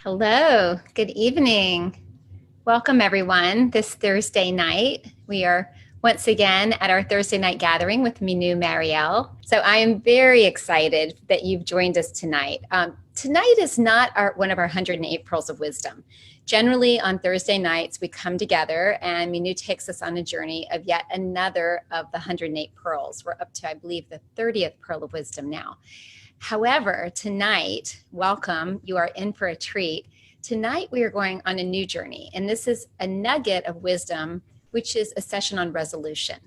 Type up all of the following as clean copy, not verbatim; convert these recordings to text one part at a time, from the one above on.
Hello, good evening. Welcome, everyone. This Thursday night, we are once again at our Thursday night gathering with Mynoo Marielle. So I am very excited that you've joined us tonight. Tonight is not one of our 108 Pearls of Wisdom. Generally, on Thursday nights, we come together and Mynoo takes us on a journey of yet another of the 108 pearls. We're up to, I believe, the 30th Pearl of Wisdom now. However, tonight, welcome, you are in for a treat. Tonight, we are going on a new journey, and this is a nugget of wisdom, which is a session on resolution.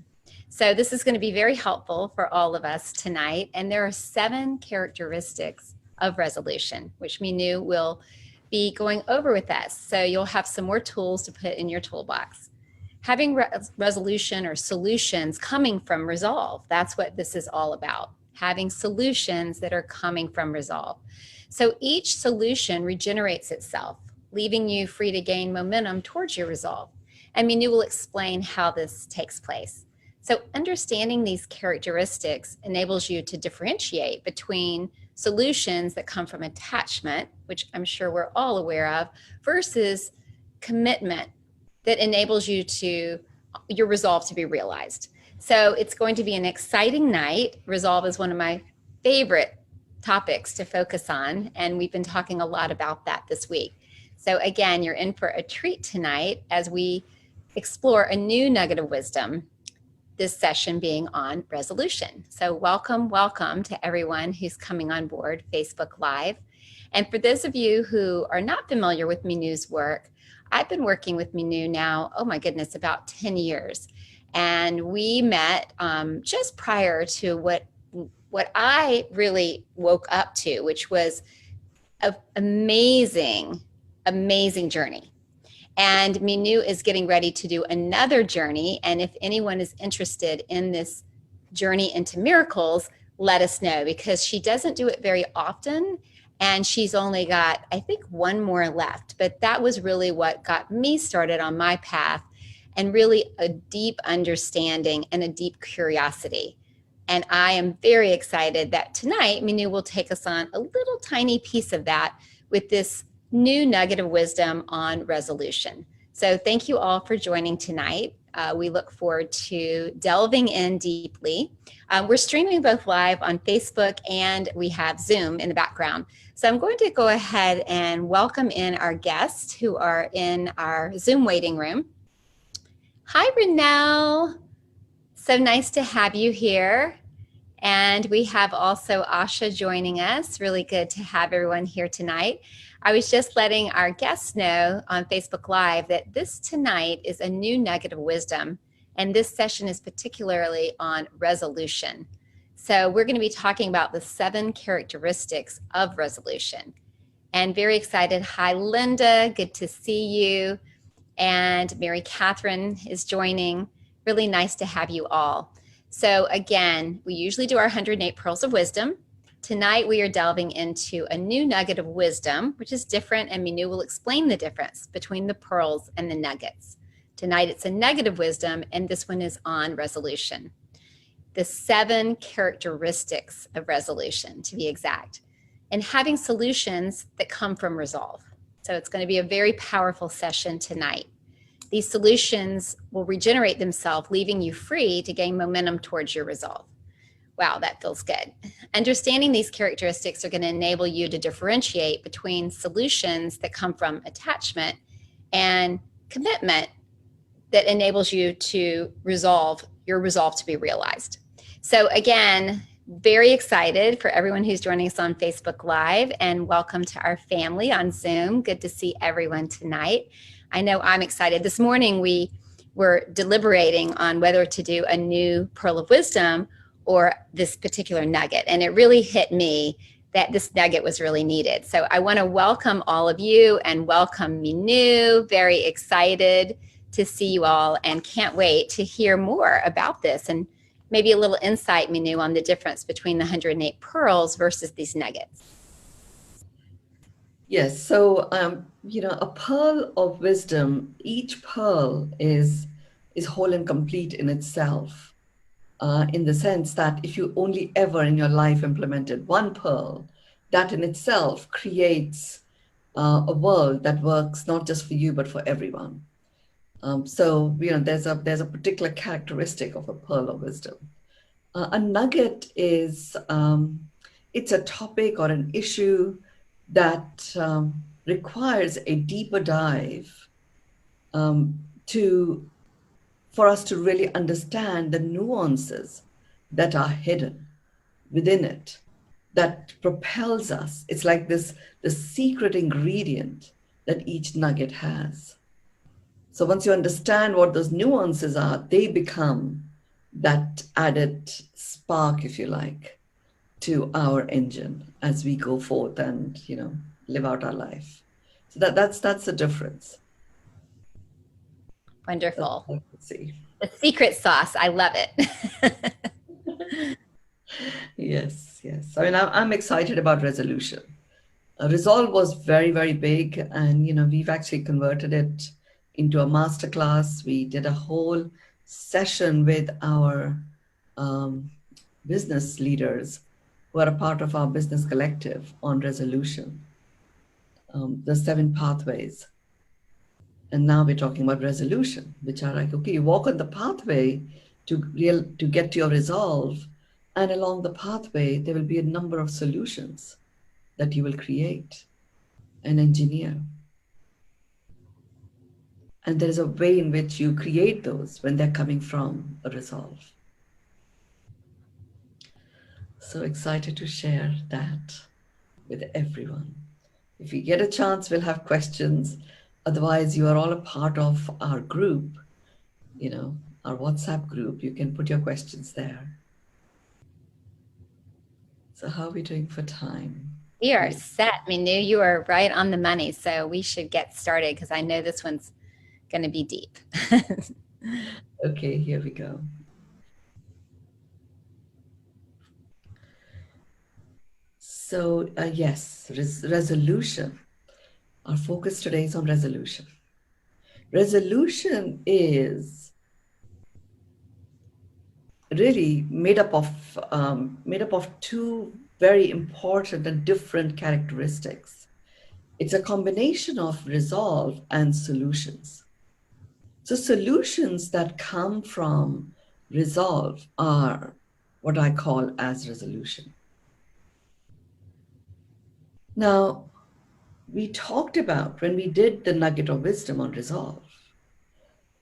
So this is going to be very helpful for all of us tonight, and there are 7 characteristics of resolution, which Mynoo will be going over with us. So you'll have some more tools to put in your toolbox. Having resolution or solutions coming from resolve, that's what this is all about. Having solutions that are coming from resolve. So each solution regenerates itself, leaving you free to gain momentum towards your resolve. And Mynoo will explain how this takes place. So understanding these characteristics enables you to differentiate between solutions that come from attachment, which I'm sure we're all aware of, versus commitment that enables your resolve to be realized. So it's going to be an exciting night. Resolve is one of my favorite topics to focus on, and we've been talking a lot about that this week. So again, you're in for a treat tonight as we explore a new nugget of wisdom, this session being on resolution. So welcome to everyone who's coming on board Facebook Live. And for those of you who are not familiar with Mynoo's work, I've been working with Mynoo now, oh my goodness, about 10 years. And we met just prior to what I really woke up to, which was an amazing journey. And Mynoo is getting ready to do another journey. And if anyone is interested in this journey into miracles, let us know, because she doesn't do it very often. And she's only got, I think, one more left. But that was really what got me started on my path, and really a deep understanding and a deep curiosity. And I am very excited that tonight Mynoo will take us on a little tiny piece of that with this new nugget of wisdom on resolution. So thank you all for joining tonight. We look forward to delving in deeply. We're streaming both live on Facebook, and we have Zoom in the background. So I'm going to go ahead and welcome in our guests who are in our Zoom waiting room. Hi, Renelle. So nice to have you here. And we have also Asha joining us. Really good to have everyone here tonight. I was just letting our guests know on Facebook Live that this tonight is a new nugget of wisdom, and this session is particularly on resolution. So we're going to be talking about the 7 characteristics of resolution. And very excited. Hi, Linda. Good to see you. And Mary Catherine is joining. Really nice to have you all. So again, we usually do our 108 Pearls of Wisdom. Tonight we are delving into a new nugget of wisdom, which is different, and Mynoo will explain the difference between the pearls and the nuggets. Tonight it's a nugget of wisdom, and this one is on resolution. The 7 characteristics of resolution, to be exact, and having solutions that come from resolve. So it's going to be a very powerful session tonight. These solutions will regenerate themselves, leaving you free to gain momentum towards your resolve. Wow, that feels good. Understanding these characteristics are going to enable you to differentiate between solutions that come from attachment and commitment that enables you to your resolve to be realized. So again, very excited for everyone who's joining us on Facebook Live, and welcome to our family on Zoom. Good to see everyone tonight. I know I'm excited. This morning we were deliberating on whether to do a new Pearl of Wisdom or this particular nugget, and it really hit me that this nugget was really needed. So I want to welcome all of you and welcome Mynoo. Very excited to see you all and can't wait to hear more about this, and maybe a little insight, Mynoo, on the difference between the 108 pearls versus these nuggets. Yes, so a pearl of wisdom, each pearl is whole and complete in itself, in the sense that if you only ever in your life implemented one pearl, that in itself creates a world that works not just for you but for everyone. So there's a particular characteristic of a pearl of wisdom. A nugget is it's a topic or an issue that requires a deeper dive to for us to really understand the nuances that are hidden within it, that propels us. It's like this the secret ingredient that each nugget has. So once you understand what those nuances are, they become that added spark, if you like, to our engine as we go forth and live out our life. So that's the difference. That's Wonderful. what I could see. The secret sauce. I love it. Yes, yes. I mean, I'm excited about resolution. Resolve was very, very big, and we've actually converted it into a masterclass. We did a whole session with our um, business leaders who are a part of our business collective on resolution, the 7 pathways. And now we're talking about resolution, which are like, okay, you walk on the pathway to get to your resolve, and along the pathway there will be a number of solutions that you will create and engineer. And there is a way in which you create those when they're coming from a resolve. So excited to share that with everyone. If we get a chance, we'll have questions. Otherwise, you are all a part of our group, our WhatsApp group. You can put your questions there. So how are we doing for time? We are set. Mynoo, you are right on the money. So we should get started because I know this one's going to be deep. Okay, here we go. So yes, resolution. Our focus today is on resolution. Resolution is really made up of two very important and different characteristics. It's a combination of resolve and solutions. So solutions that come from resolve are what I call as resolution. Now, we talked about when we did the nugget of wisdom on resolve.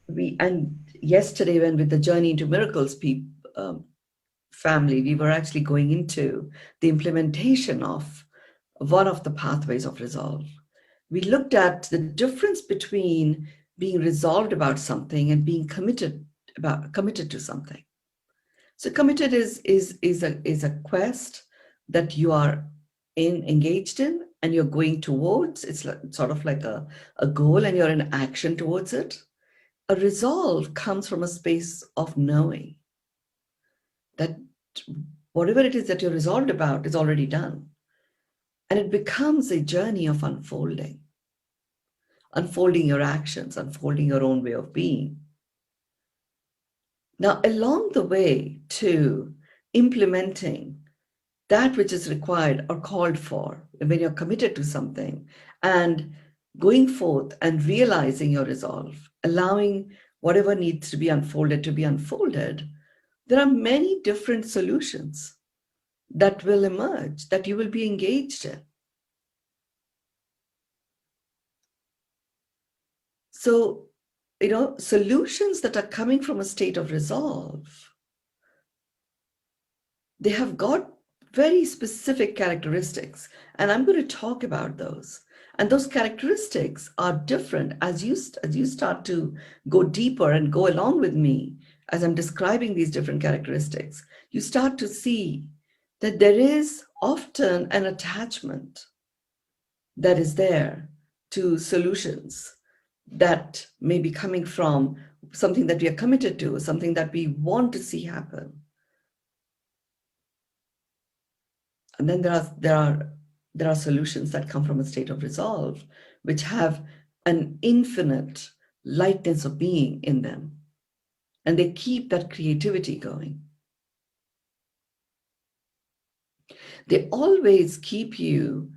And yesterday, when with the Journey into Miracles family, we were actually going into the implementation of one of the pathways of resolve. We looked at the difference between being resolved about something and being committed to something. So committed is a quest that you are engaged in and you're going towards. It's sort of like a goal and you're in action towards it. A resolve comes from a space of knowing that whatever it is that you're resolved about is already done. And it becomes a journey of unfolding your actions, unfolding your own way of being. Now, along the way to implementing that which is required or called for when you're committed to something and going forth and realizing your resolve, allowing whatever needs to be unfolded, there are many different solutions that will emerge, that you will be engaged in. So, solutions that are coming from a state of resolve, they have got very specific characteristics, and I'm going to talk about those. And those characteristics are different as you start to go deeper and go along with me as I'm describing these different characteristics. You start to see that there is often an attachment that is there to solutions that may be coming from something that we are committed to, something that we want to see happen. And then there are solutions that come from a state of resolve, which have an infinite lightness of being in them. And they keep that creativity going. They always keep you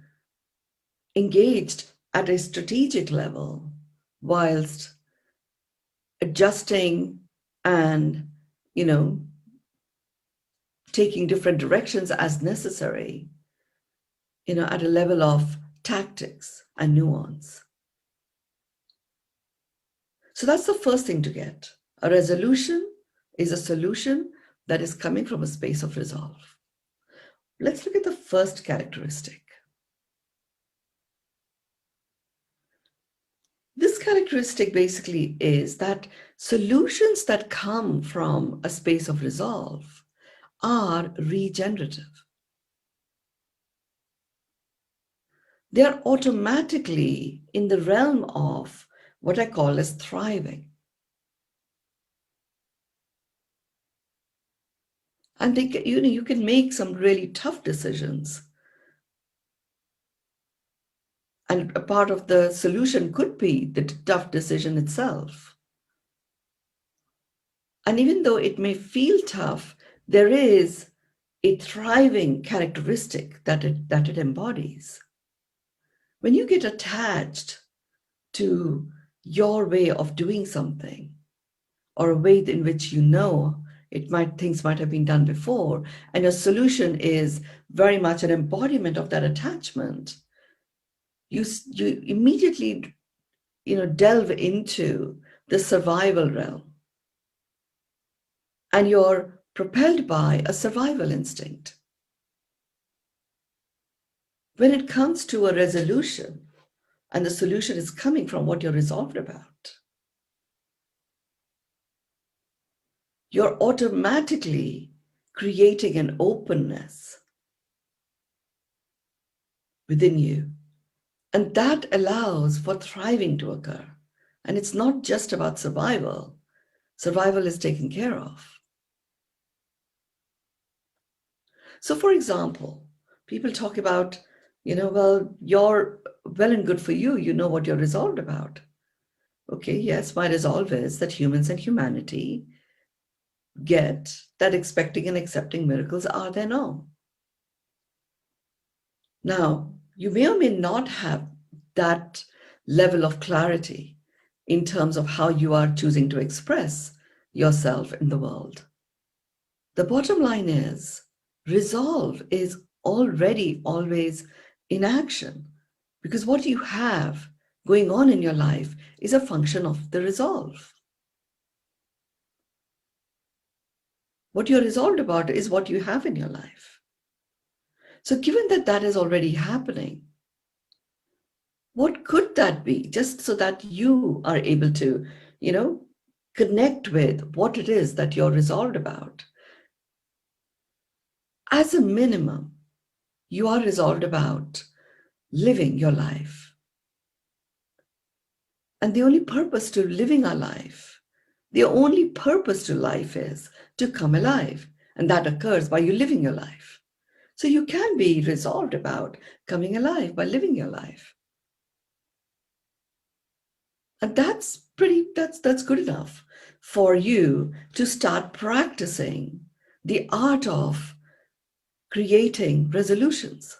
engaged at a strategic level whilst adjusting and, taking different directions as necessary, at a level of tactics and nuance. So that's the first thing to get. A resolution is a solution that is coming from a space of resolve. Let's look at the first characteristic. This characteristic basically is that solutions that come from a space of resolve are regenerative. They are automatically in the realm of what I call as thriving. And you can make some really tough decisions. And a part of the solution could be the tough decision itself. And even though it may feel tough, there is a thriving characteristic that it embodies. When you get attached to your way of doing something, or a way in which things might have been done before, and your solution is very much an embodiment of that attachment, you immediately delve into the survival realm, and you're propelled by a survival instinct. When it comes to a resolution, and the solution is coming from what you're resolved about, you're automatically creating an openness within you. And that allows for thriving to occur. And it's not just about survival. Survival is taken care of. So for example, people talk about, well, you're well and good for you. You know what you're resolved about. Okay, yes, my resolve is that humans and humanity get that expecting and accepting miracles are their norm. Now, you may or may not have that level of clarity in terms of how you are choosing to express yourself in the world. The bottom line is, resolve is already always in action, because what you have going on in your life is a function of the resolve. What you're resolved about is what you have in your life. So given that that is already happening, what could that be? Just so that you are able to, connect with what it is that you're resolved about. As a minimum, you are resolved about living your life. And the only purpose to living our life, the only purpose to life is to come alive. And that occurs by you living your life. So you can be resolved about coming alive by living your life. And that's good enough for you to start practicing the art of creating resolutions.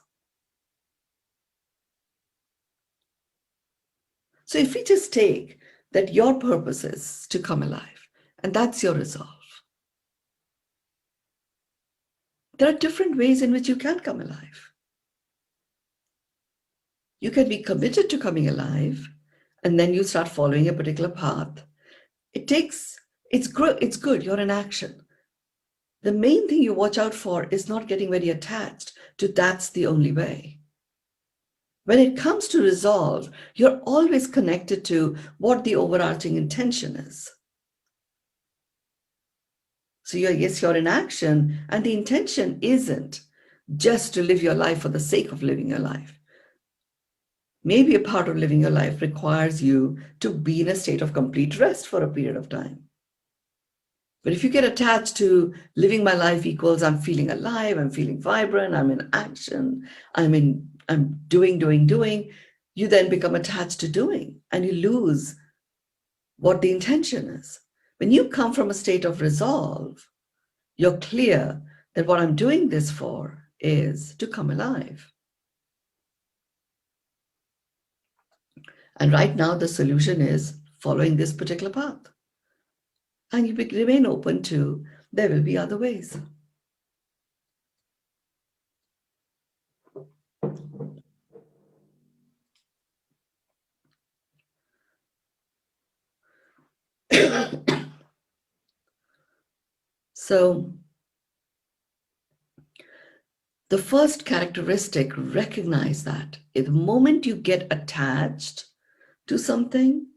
So if we just take that your purpose is to come alive, and that's your resolve, there are different ways in which you can come alive. You can be committed to coming alive, and then you start following a particular path. It's good, you're in action. The main thing you watch out for is not getting very attached to that's the only way. When it comes to resolve, you're always connected to what the overarching intention is. So you're in action, and the intention isn't just to live your life for the sake of living your life. Maybe a part of living your life requires you to be in a state of complete rest for a period of time. But if you get attached to living my life equals I'm feeling alive, I'm feeling vibrant, I'm in action, I'm doing, you then become attached to doing, and you lose what the intention is. When you come from a state of resolve, you're clear that what I'm doing this for is to come alive. And right now, the solution is following this particular path. And you remain open to there will be other ways. So the first characteristic, recognize that the moment you get attached to something,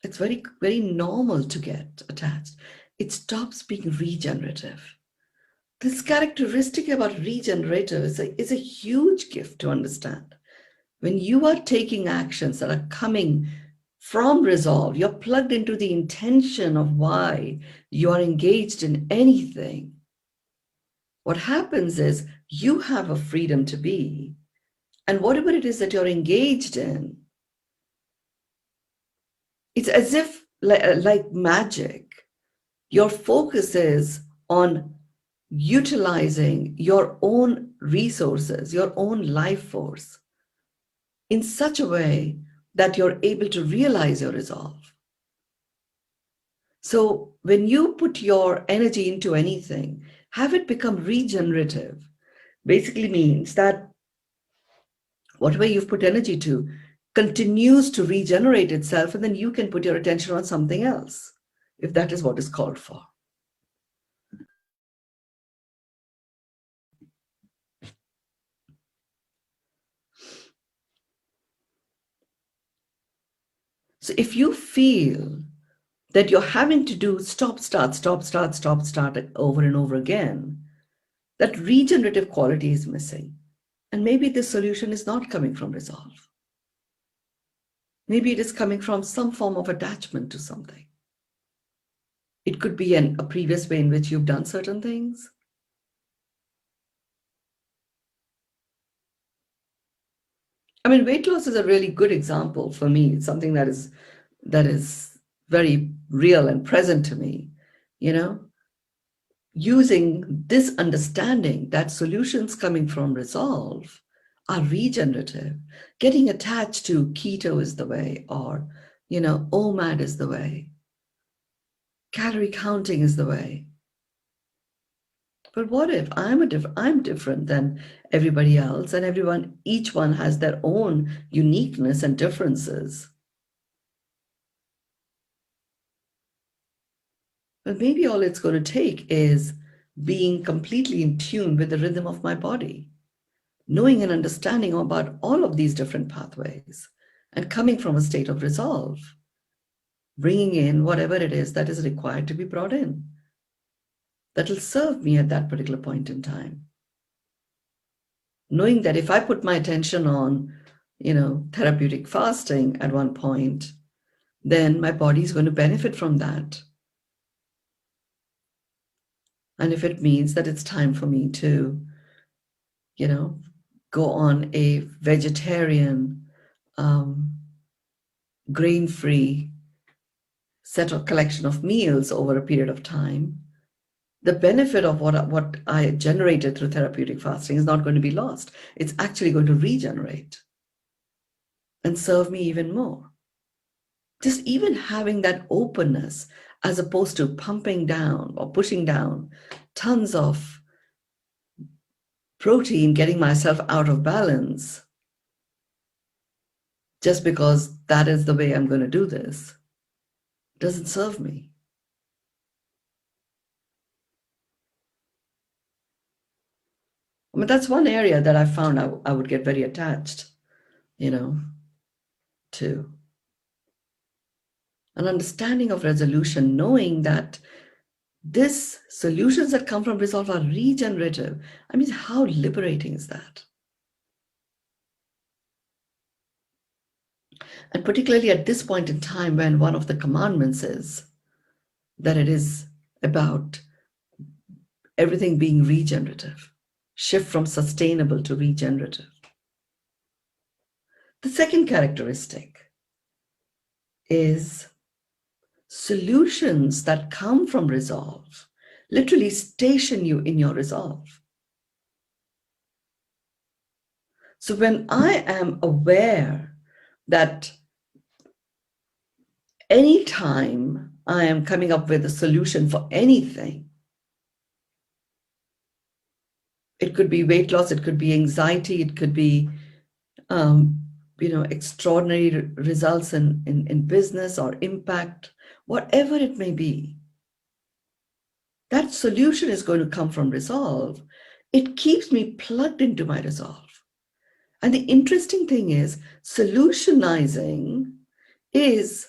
it's very, very normal to get attached. It stops being regenerative. This characteristic about regenerative is a huge gift to understand. When you are taking actions that are coming from resolve, you're plugged into the intention of why you are engaged in anything. What happens is you have a freedom to be, and whatever it is that you're engaged in, it's as if like magic, your focus is on utilizing your own resources, your own life force in such a way that you're able to realize your resolve. So when you put your energy into anything, have it become regenerative, basically means that whatever you've put energy to continues to regenerate itself, and then you can put your attention on something else, if that is what is called for. So if you feel that you're having to do stop, start, stop, start, stop, start over and over again, that regenerative quality is missing. And maybe the solution is not coming from resolve. Maybe it is coming from some form of attachment to something. It could be a previous way in which you've done certain things. I mean, weight loss is a really good example for me. It's something that is very real and present to me, you know, using this understanding that solutions coming from resolve are regenerative. Getting attached to keto is the way, or, you know, OMAD is the way. Calorie counting is the way. But what if I'm different than everybody else, and each one has their own uniqueness and differences? But maybe all it's going to take is being completely in tune with the rhythm of my body, knowing and understanding about all of these different pathways, and coming from a state of resolve, bringing in whatever it is that is required to be brought in, that will serve me at that particular point in time. Knowing that if I put my attention on, you know, therapeutic fasting at one point, then my body is going to benefit from that. And if it means that it's time for me to, you know, go on a vegetarian, grain-free collection of meals over a period of time, the benefit of what I generated through therapeutic fasting is not going to be lost. It's actually going to regenerate and serve me even more. Just even having that openness, as opposed to pumping down or pushing down tons of protein, getting myself out of balance, just because that is the way I'm going to do this, doesn't serve me. I mean, that's one area that I found I would get very attached, you know, to. An understanding of resolution, knowing that these solutions that come from resolve are regenerative. I mean, how liberating is that? And particularly at this point in time, when one of the commandments is that it is about everything being regenerative, shift from sustainable to regenerative. The second characteristic is solutions that come from resolve literally station you in your resolve. So when I am aware that anytime I am coming up with a solution for anything, it could be weight loss, it could be anxiety, it could be extraordinary results in business or impact, whatever it may be, that solution is going to come from resolve. It keeps me plugged into my resolve. And the interesting thing is, solutionizing is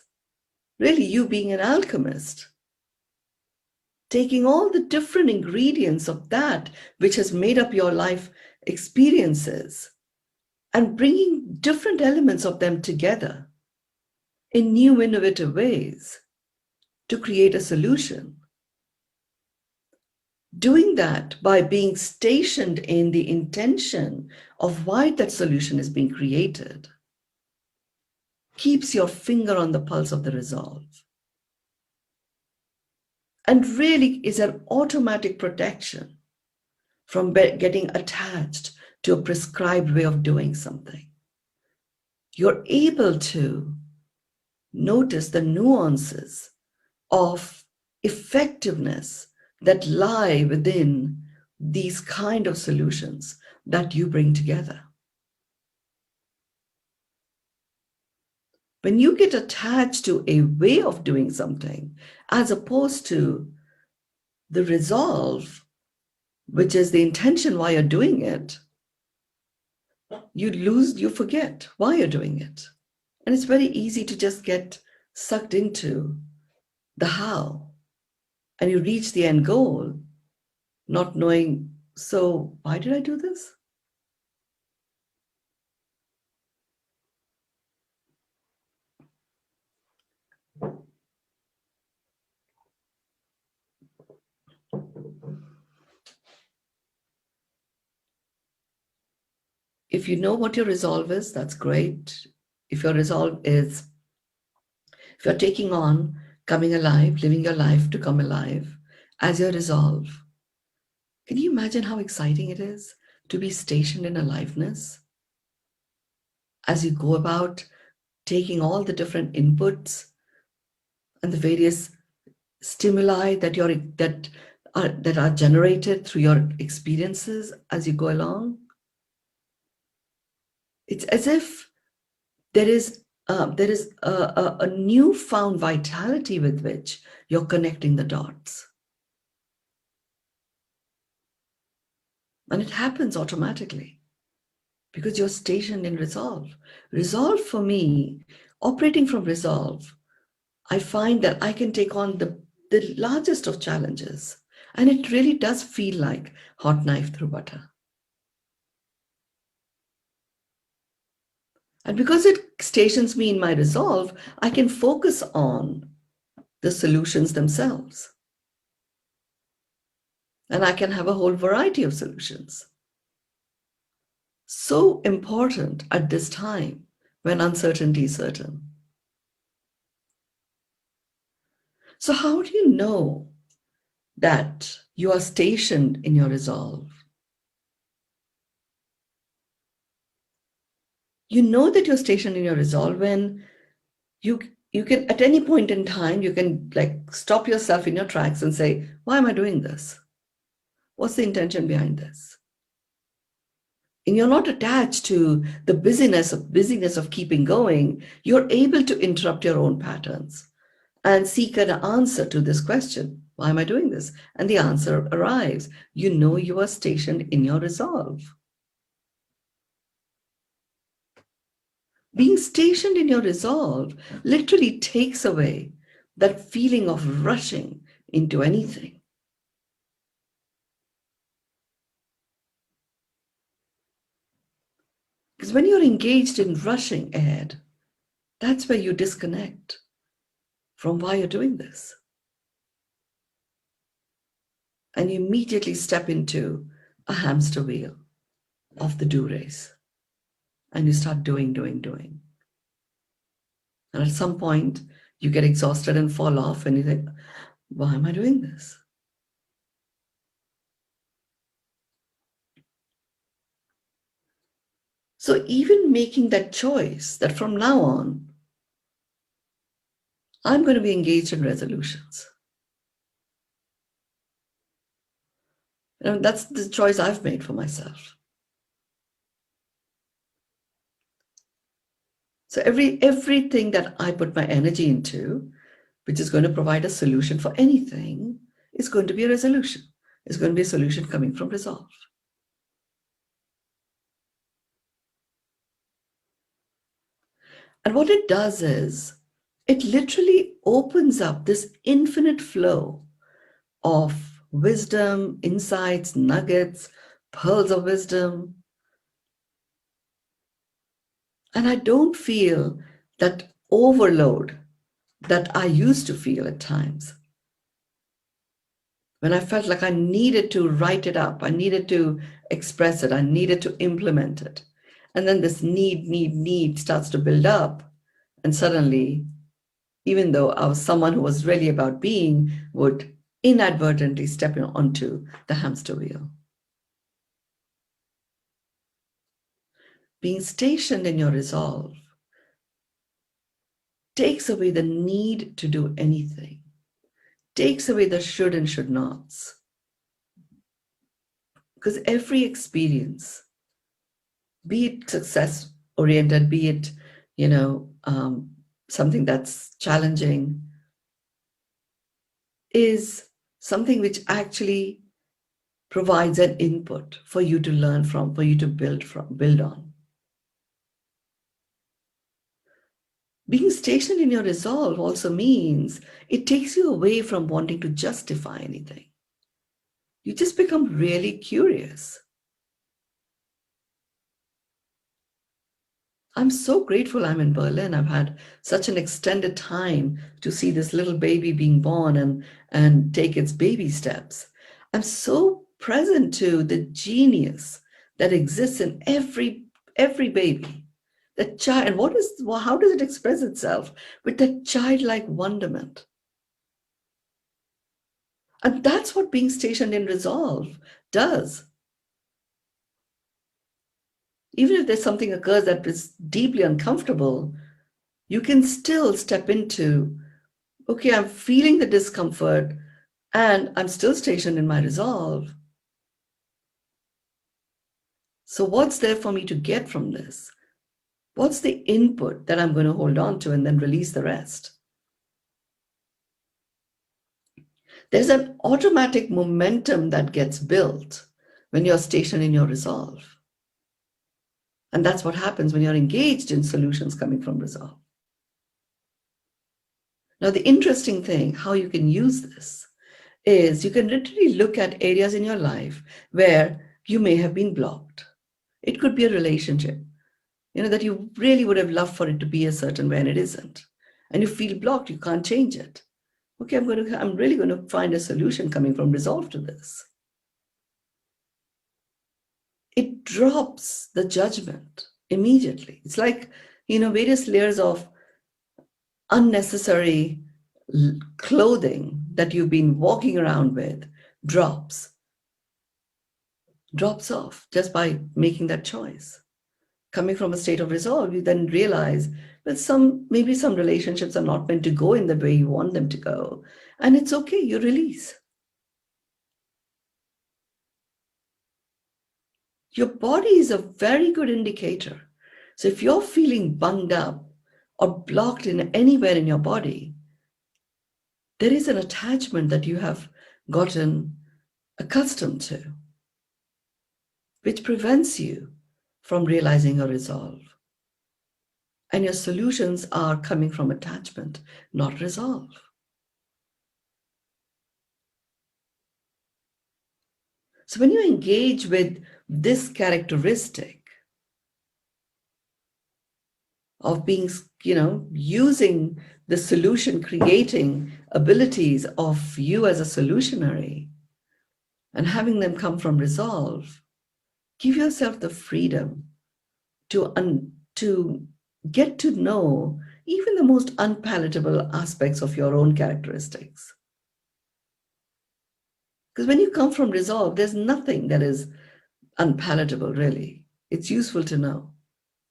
really you being an alchemist, taking all the different ingredients of that which has made up your life experiences and bringing different elements of them together in new, innovative ways to create a solution. Doing that by being stationed in the intention of why that solution is being created keeps your finger on the pulse of the resolve and really is an automatic protection from getting attached to a prescribed way of doing something. You're able to notice the nuances of effectiveness that lie within these kind of solutions that you bring together. When you get attached to a way of doing something, as opposed to the resolve, which is the intention why you're doing it, you forget why you're doing it. And it's very easy to just get sucked into the how. And you reach the end goal, not knowing, so why did I do this? If you know what your resolve is, that's great. If your resolve is, if you're taking on coming alive, living your life to come alive as your resolve, can you imagine how exciting it is to be stationed in aliveness as you go about taking all the different inputs and the various stimuli that are generated through your experiences as you go along? It's as if there is a newfound vitality with which you're connecting the dots. And it happens automatically because you're stationed in resolve. Resolve for me, operating from resolve, I find that I can take on the largest of challenges. And it really does feel like hot knife through butter. And because it stations me in my resolve, I can focus on the solutions themselves. And I can have a whole variety of solutions. So important at this time when uncertainty is certain. So how do you know that you are stationed in your resolve? You know that you're stationed in your resolve when you can, at any point in time, you can like stop yourself in your tracks and say, why am I doing this? What's the intention behind this? And you're not attached to the busyness of keeping going. You're able to interrupt your own patterns and seek an answer to this question. Why am I doing this? And the answer arrives. You know you are stationed in your resolve. Being stationed in your resolve literally takes away that feeling of rushing into anything. Because when you're engaged in rushing ahead, that's where you disconnect from why you're doing this. And you immediately step into a hamster wheel of the do race. And you start doing. And at some point, you get exhausted and fall off and you think, why am I doing this? So even making that choice that from now on, I'm going to be engaged in resolutions. That's the choice I've made for myself. So everything that I put my energy into, which is going to provide a solution for anything, is going to be a resolution. It's going to be a solution coming from resolve. And what it does is, it literally opens up this infinite flow of wisdom, insights, nuggets, pearls of wisdom. And I don't feel that overload that I used to feel at times, when I felt like I needed to write it up, I needed to express it, I needed to implement it. And then this need starts to build up. And suddenly, even though I was someone who was really about being, would inadvertently step onto the hamster wheel. Being stationed in your resolve takes away the need to do anything, takes away the should and should nots. Because every experience, be it success oriented, be it, something that's challenging, is something which actually provides an input for you to learn from, for you to build on. Being stationed in your resolve also means it takes you away from wanting to justify anything. You just become really curious. I'm so grateful I'm in Berlin. I've had such an extended time to see this little baby being born and take its baby steps. I'm so present to the genius that exists in every baby. That child, and how does it express itself? With that childlike wonderment. And that's what being stationed in resolve does. Even if there's something occurs that is deeply uncomfortable, you can still step into, okay, I'm feeling the discomfort and I'm still stationed in my resolve. So what's there for me to get from this? What's the input that I'm going to hold on to and then release the rest? There's an automatic momentum that gets built when you're stationed in your resolve. And that's what happens when you're engaged in solutions coming from resolve. Now, the interesting thing, how you can use this, is you can literally look at areas in your life where you may have been blocked. It could be a relationship, that you really would have loved for it to be a certain way and it isn't. And you feel blocked, you can't change it. Okay, I'm really going to find a solution coming from resolve to this. It drops the judgment immediately. It's like, various layers of unnecessary clothing that you've been walking around with drops off just by making that choice. Coming from a state of resolve, you then realize that maybe some relationships are not meant to go in the way you want them to go. And it's okay, you release. Your body is a very good indicator. So if you're feeling bunged up or blocked in anywhere in your body, there is an attachment that you have gotten accustomed to, which prevents you from realizing your resolve. And your solutions are coming from attachment, not resolve. So when you engage with this characteristic of being, using the solution creating abilities of you as a solutionary and having them come from resolve, give yourself the freedom to get to know even the most unpalatable aspects of your own characteristics. Because when you come from resolve, there's nothing that is unpalatable, really. It's useful to know.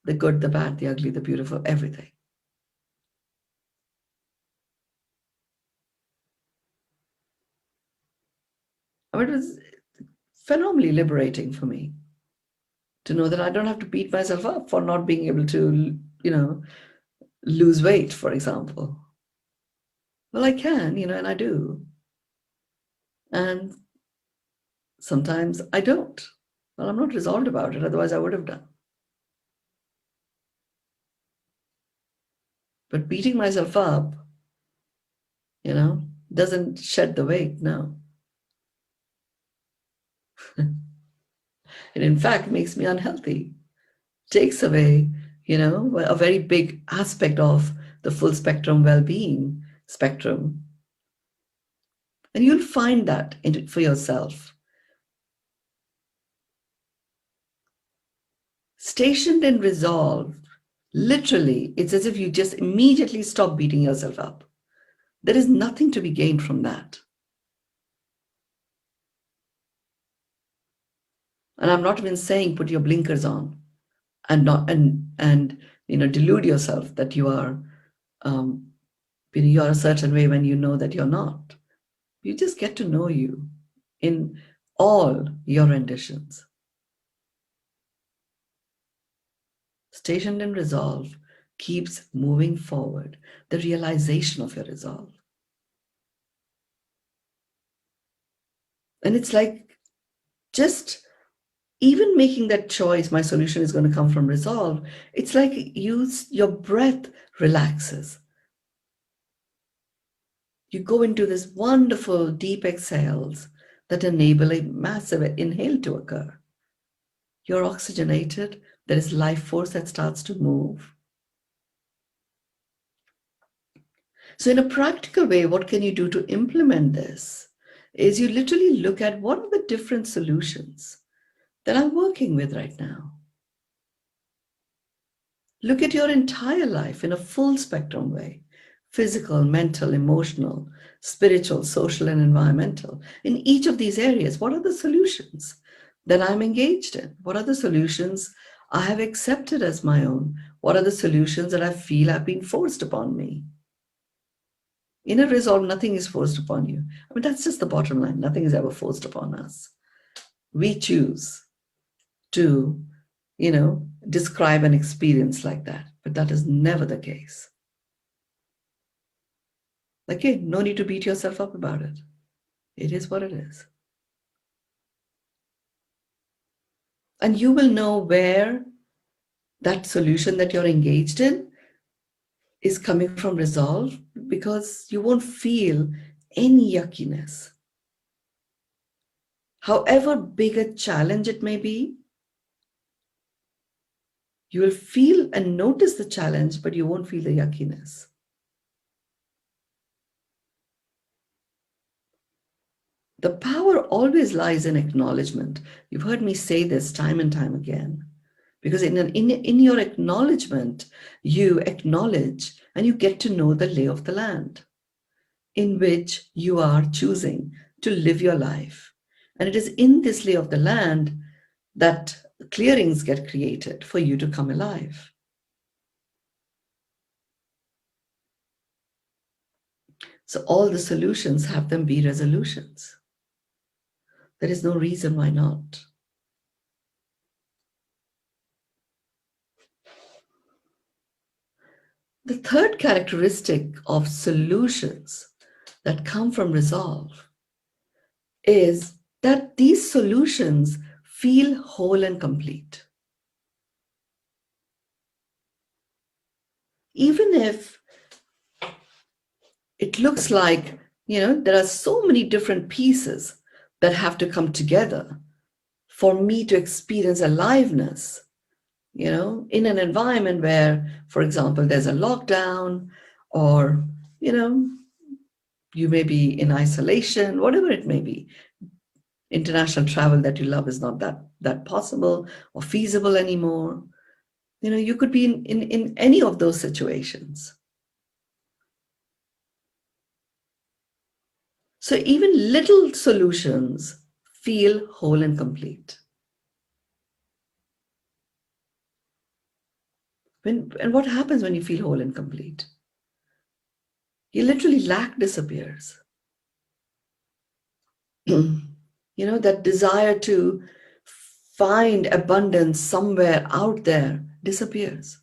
The good, the bad, the ugly, the beautiful, everything. I mean, it was phenomenally liberating for me to know that I don't have to beat myself up for not being able to, lose weight, for example. Well, I can, and I do. And sometimes I don't. Well, I'm not resolved about it, otherwise I would have done. But beating myself up, doesn't shed the weight, no. It in fact makes me unhealthy, takes away, a very big aspect of the full spectrum well-being spectrum. And you'll find that for yourself. Stationed and resolved, literally, it's as if you just immediately stop beating yourself up. There is nothing to be gained from that. And I'm not even saying put your blinkers on and not and delude yourself that you are you're a certain way when you know that you're not. You just get to know you in all your renditions. Stationed in resolve keeps moving forward, the realization of your resolve. And it's like just even making that choice, my solution is going to come from resolve. It's like your breath relaxes. You go into this wonderful deep exhales that enable a massive inhale to occur. You're oxygenated. There is life force that starts to move. So in a practical way, what can you do to implement this? Is you literally look at what are the different solutions that I'm working with right now. Look at your entire life in a full spectrum way: physical, mental, emotional, spiritual, social, and environmental. In each of these areas, what are the solutions that I'm engaged in? What are the solutions I have accepted as my own? What are the solutions that I feel have been forced upon me? In a resolve, nothing is forced upon you. I mean, that's just the bottom line. Nothing is ever forced upon us. We choose to, describe an experience like that, but that is never the case. Okay, no need to beat yourself up about it. It is what it is. And you will know where that solution that you're engaged in is coming from resolve, because you won't feel any yuckiness. However big a challenge it may be, you will feel and notice the challenge, but you won't feel the yuckiness. The power always lies in acknowledgement. You've heard me say this time and time again, because in your acknowledgement, you acknowledge and you get to know the lay of the land in which you are choosing to live your life. And it is in this lay of the land that clearings get created for you to come alive. So all the solutions, have them be resolutions. There is no reason why not. The third characteristic of solutions that come from resolve is that these solutions feel whole and complete. Even if it looks like, there are so many different pieces that have to come together for me to experience aliveness, in an environment where, for example, there's a lockdown, or, you may be in isolation, whatever it may be. International travel that you love is not that possible or feasible anymore. You could be in any of those situations. So even little solutions feel whole and complete. And what happens when you feel whole and complete? You literally lack disappears. That desire to find abundance somewhere out there disappears.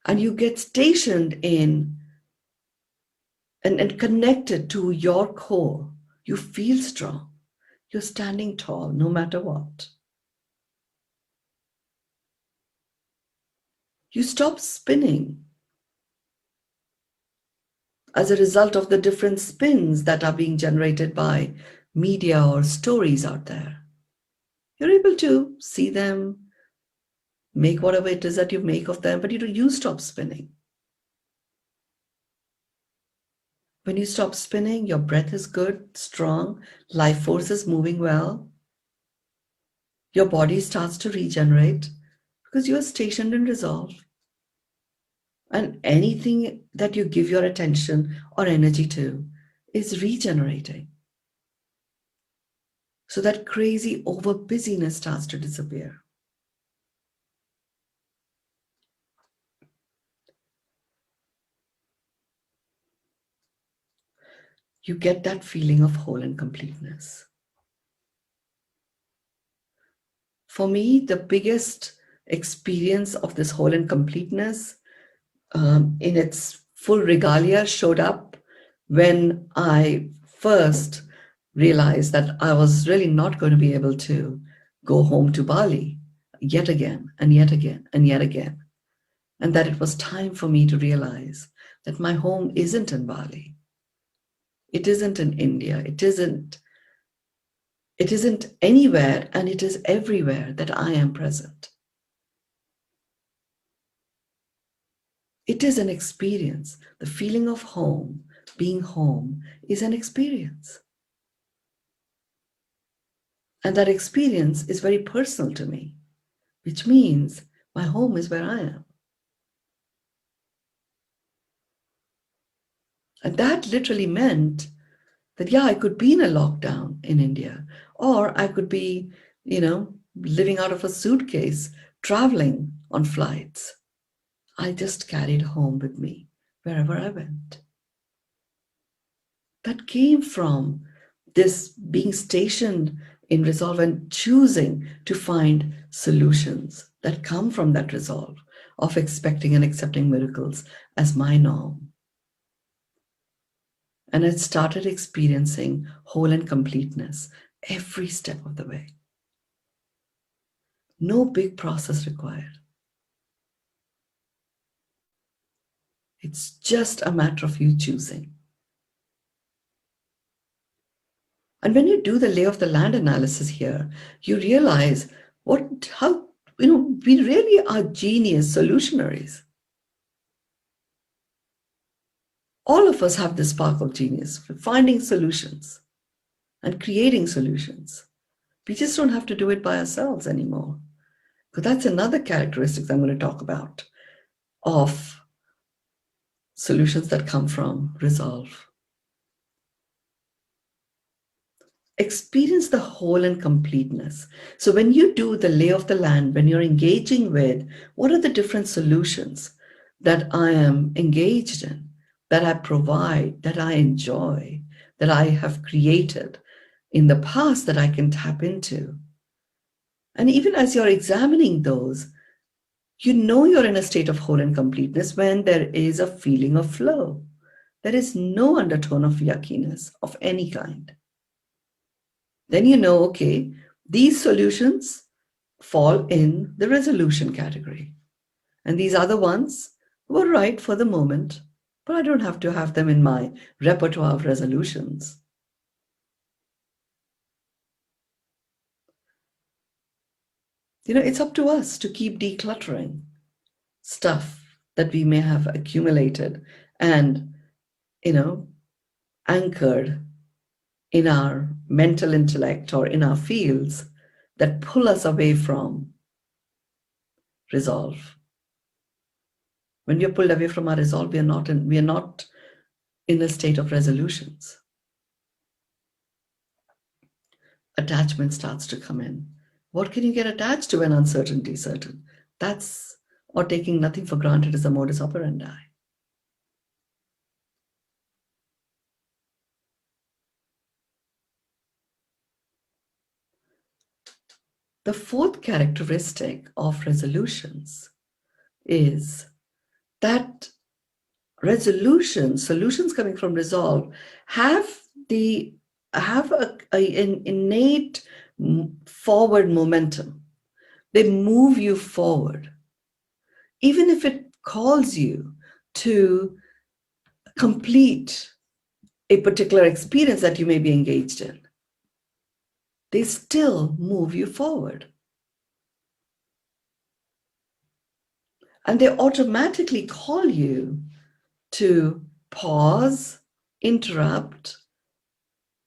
And you get stationed in and connected to your core. You feel strong. You're standing tall no matter what. You stop spinning as a result of the different spins that are being generated by media or stories out there. You're able to see them, make whatever it is that you make of them, but you stop spinning. When you stop spinning, your breath is good, strong, life force is moving well. Your body starts to regenerate because you are stationed in resolve. And anything that you give your attention or energy to is regenerating. So that crazy over busyness starts to disappear. You get that feeling of whole and completeness. For me, the biggest experience of this whole and completeness in its full regalia showed up when I first realized that I was really not going to be able to go home to Bali yet again and yet again and yet again. And that it was time for me to realize that my home isn't in Bali. It isn't in India. It isn't anywhere, and it is everywhere that I am present. It is an experience. The feeling of home, being home, is an experience. And that experience is very personal to me, which means my home is where I am. And that literally meant that, yeah, I could be in a lockdown in India, or I could be, living out of a suitcase, traveling on flights. I just carried home with me wherever I went. That came from this being stationed in resolve and choosing to find solutions that come from that resolve of expecting and accepting miracles as my norm. And I started experiencing whole and completeness every step of the way. No big process required. It's just a matter of you choosing. And when you do the lay of the land analysis here, you realize we really are genius solutionaries. All of us have this spark of genius for finding solutions and creating solutions. We just don't have to do it by ourselves anymore. Because that's another characteristic I'm going to talk about of solutions that come from resolve. Experience the whole and completeness. So when you do the lay of the land, when you're engaging with what are the different solutions that I am engaged in, that I provide, that I enjoy, that I have created in the past that I can tap into. And even as you're examining those, you're in a state of whole and completeness when there is a feeling of flow. There is no undertone of yuckiness of any kind. Then okay, these solutions fall in the resolution category. And these other ones were right for the moment, but I don't have to have them in my repertoire of resolutions. It's up to us to keep decluttering stuff that we may have accumulated and, anchored in our mental intellect or in our fields that pull us away from resolve. When we are pulled away from our resolve, we are not in a state of resolutions. Attachment starts to come in. What can you get attached to when uncertainty is certain? That's, or taking nothing for granted is a modus operandi. The fourth characteristic of resolutions is that solutions coming from resolve, have an innate forward momentum. They move you forward, even if it calls you to complete a particular experience that you may be engaged in. They still move you forward. And they automatically call you to pause, interrupt,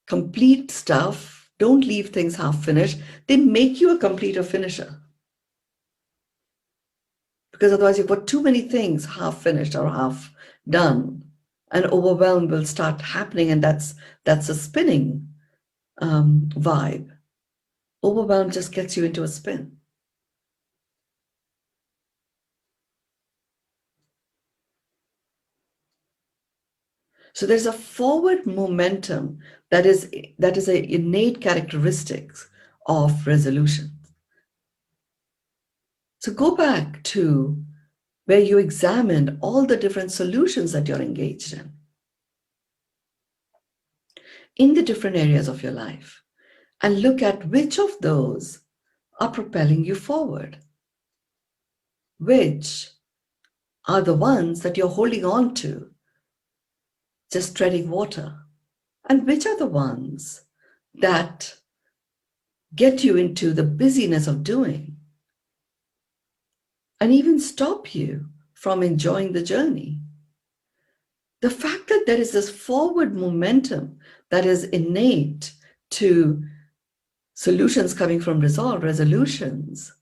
complete stuff. Don't leave things half finished. They make you a completer finisher. Because otherwise you've got too many things half finished or half done, and overwhelm will start happening, and that's a spinning vibe. Overwhelm just gets you into a spin. So there's a forward momentum that is an innate characteristics of resolution. So go back to where you examined all the different solutions that you're engaged in the different areas of your life, and look at which of those are propelling you forward, which are the ones that you're holding on to, just treading water, and which are the ones that get you into the busyness of doing and even stop you from enjoying the journey. The fact that there is this forward momentum that is innate to solutions coming from resolutions,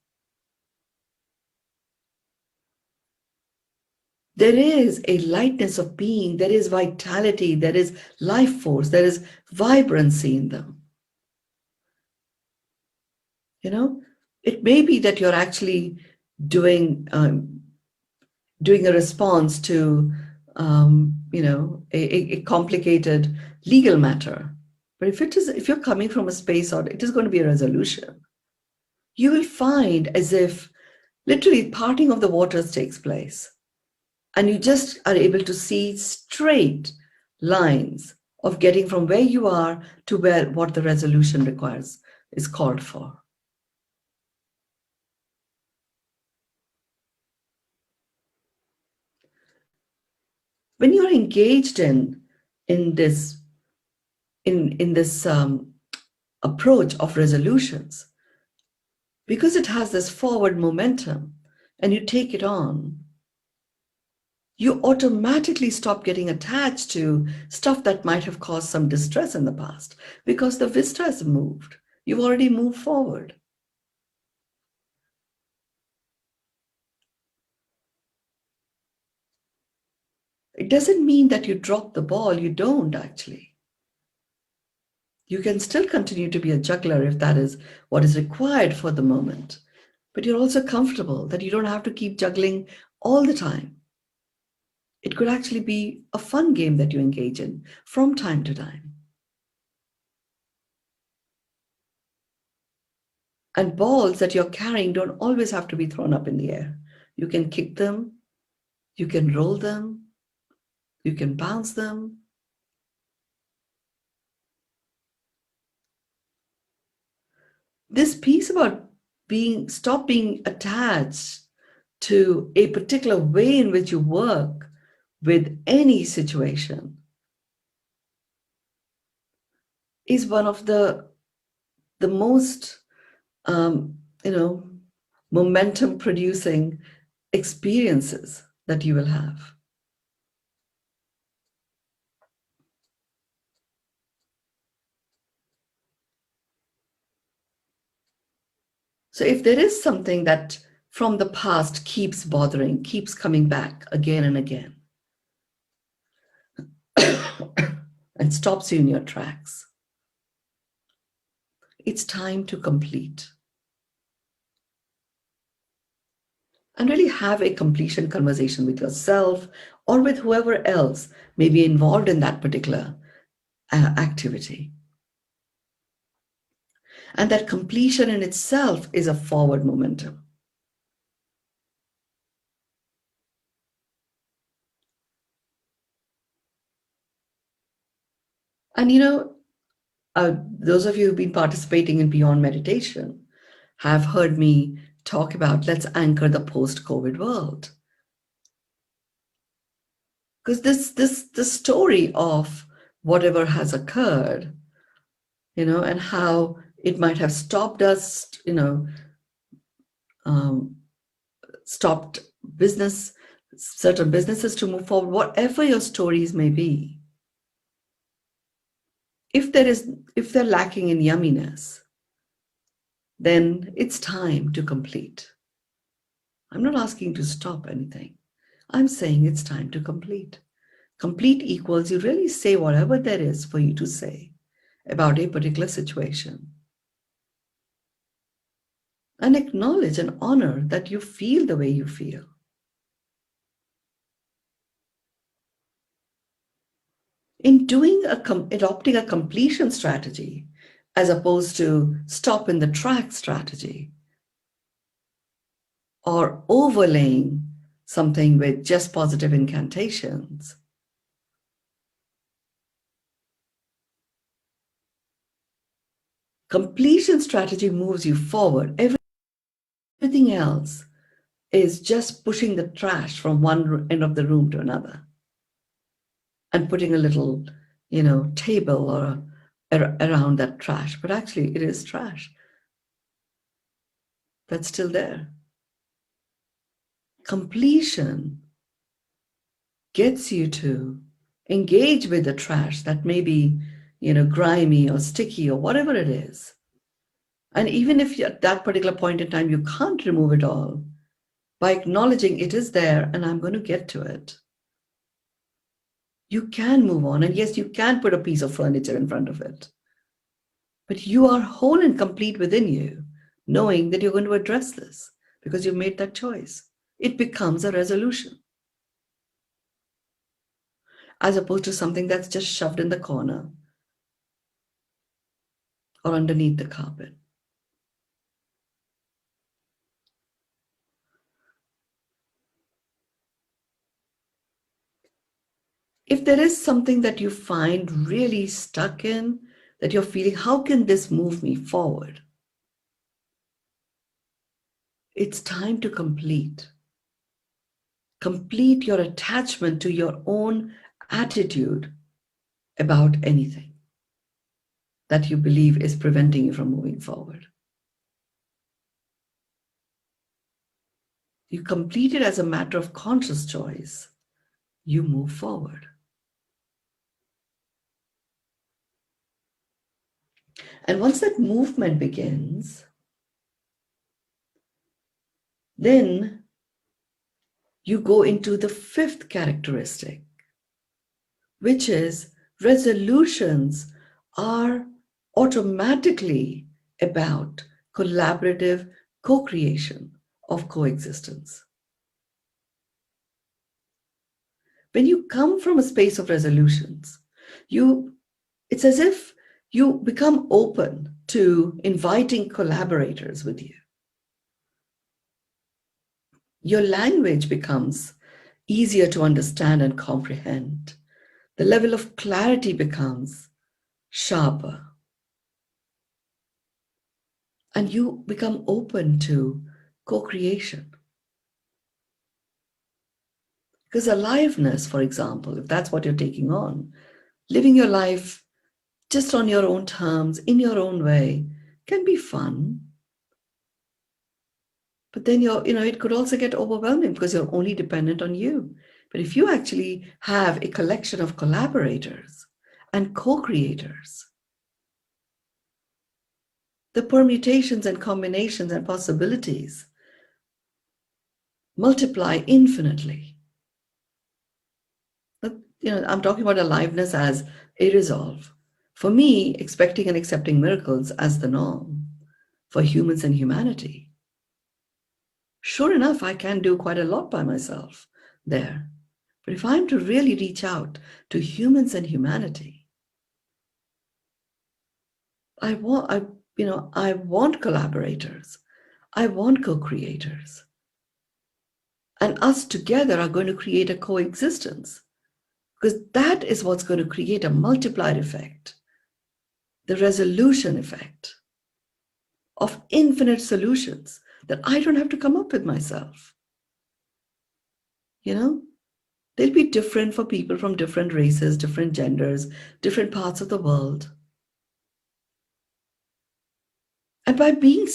there is a lightness of being, there is vitality, there is life force, there is vibrancy in them. You know, it may be that you're actually doing a response to a complicated legal matter. But if you're coming from a space, or it is going to be a resolution, you will find as if literally parting of the waters takes place. And you just are able to see straight lines of getting from where you are to what the resolution requires, is called for. When you're engaged in this approach of resolutions, because it has this forward momentum and you take it on, you automatically stop getting attached to stuff that might have caused some distress in the past, because the vista has moved. You've already moved forward. It doesn't mean that you drop the ball. You don't, actually. You can still continue to be a juggler if that is what is required for the moment. But you're also comfortable that you don't have to keep juggling all the time. It could actually be a fun game that you engage in from time to time. And balls that you're carrying don't always have to be thrown up in the air. You can kick them, you can roll them, you can bounce them. This piece about stop being attached to a particular way in which you work with any situation is one of the most momentum producing experiences that you will have. So if there is something that from the past keeps bothering, keeps coming back again and again, and stops you in your tracks, it's time to complete. and really have a completion conversation with yourself or with whoever else may be involved in that particular activity. And that completion in itself is a forward momentum. And those of you who've been participating in Beyond Meditation have heard me talk about let's anchor the post-COVID world. Because the story of whatever has occurred, and how it might have stopped us, um, stopped certain businesses to move forward, whatever your stories may be. If they're lacking in yumminess, then it's time to complete. I'm not asking to stop anything. I'm saying it's time to complete. Complete equals you really say whatever there is for you to say about a particular situation. And acknowledge and honor that you feel the way you feel. In adopting a completion strategy, as opposed to stop in the track strategy, or overlaying something with just positive incantations, completion strategy moves you forward. Everything else is just pushing the trash from one end of the room to another and putting a little, table or around that trash. But actually, it is trash that's still there. Completion gets you to engage with the trash that may be, grimy or sticky or whatever it is. And even if at that particular point in time you can't remove it all, by acknowledging it is there and I'm going to get to it, you can move on. And yes, you can put a piece of furniture in front of it. But you are whole and complete within you, knowing that you're going to address this because you've made that choice. It becomes a resolution, as opposed to something that's just shoved in the corner or underneath the carpet. If there is something that you find really stuck in, that you're feeling, how can this move me forward? It's time to complete. Complete your attachment to your own attitude about anything that you believe is preventing you from moving forward. You complete it as a matter of conscious choice. You move forward. And once that movement begins, then you go into the fifth characteristic, which is resolutions are automatically about collaborative co-creation of coexistence. When you come from a space of resolutions, it's as if you become open to inviting collaborators with you. Your language becomes easier to understand and comprehend. The level of clarity becomes sharper. And you become open to co-creation. Because aliveness, for example, if that's what you're taking on, living your life just on your own terms, in your own way, can be fun. But then it could also get overwhelming because you're only dependent on you. But if you actually have a collection of collaborators and co-creators, the permutations and combinations and possibilities multiply infinitely. But, I'm talking about aliveness as a resolve. For me, expecting and accepting miracles as the norm for humans and humanity Sure enough, I can do quite a lot by myself there. But if I'm to really reach out to humans and humanity, I want collaborators. I want co-creators. And us together are going to create a coexistence, because that is what's going to create a multiplier effect, the resolution effect of infinite solutions that I don't have to come up with myself. They'll be different for people from different races, different genders, different parts of the world. And by being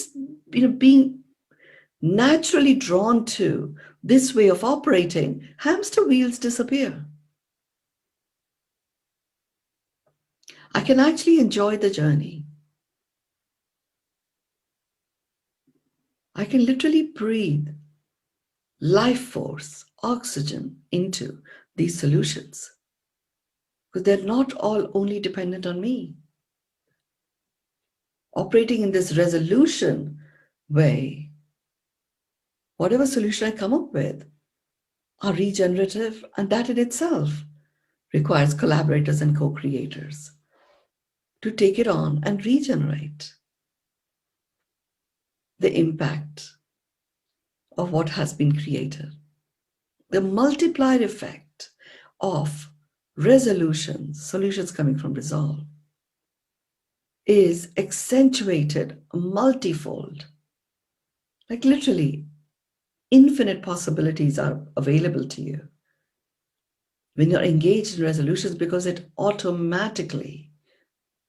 naturally drawn to this way of operating, hamster wheels disappear. I can actually enjoy the journey. I can literally breathe life force, oxygen into these solutions, because they're not all only dependent on me. Operating in this resolution way, whatever solution I come up with are regenerative, and that in itself requires collaborators and co-creators to take it on and regenerate the impact of what has been created. The multiplier effect of resolutions, solutions coming from resolve, is accentuated multifold. Like literally, infinite possibilities are available to you when you're engaged in resolutions, because it automatically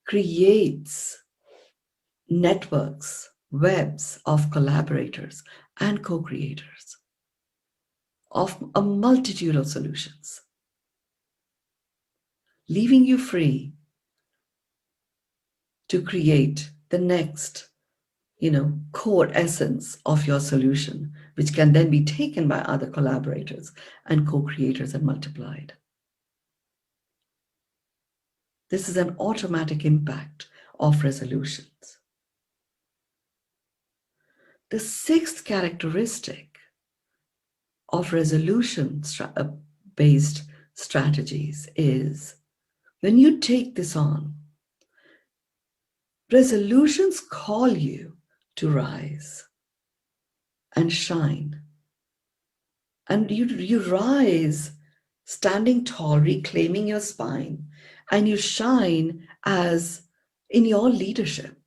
creates networks, webs of collaborators and co-creators of a multitude of solutions, leaving you free to create the next, core essence of your solution, which can then be taken by other collaborators and co-creators and multiplied. This is an automatic impact of resolutions. The sixth characteristic of resolution-based strategies is, when you take this on, resolutions call you to rise and shine. And you rise standing tall, reclaiming your spine, and you shine as in your leadership.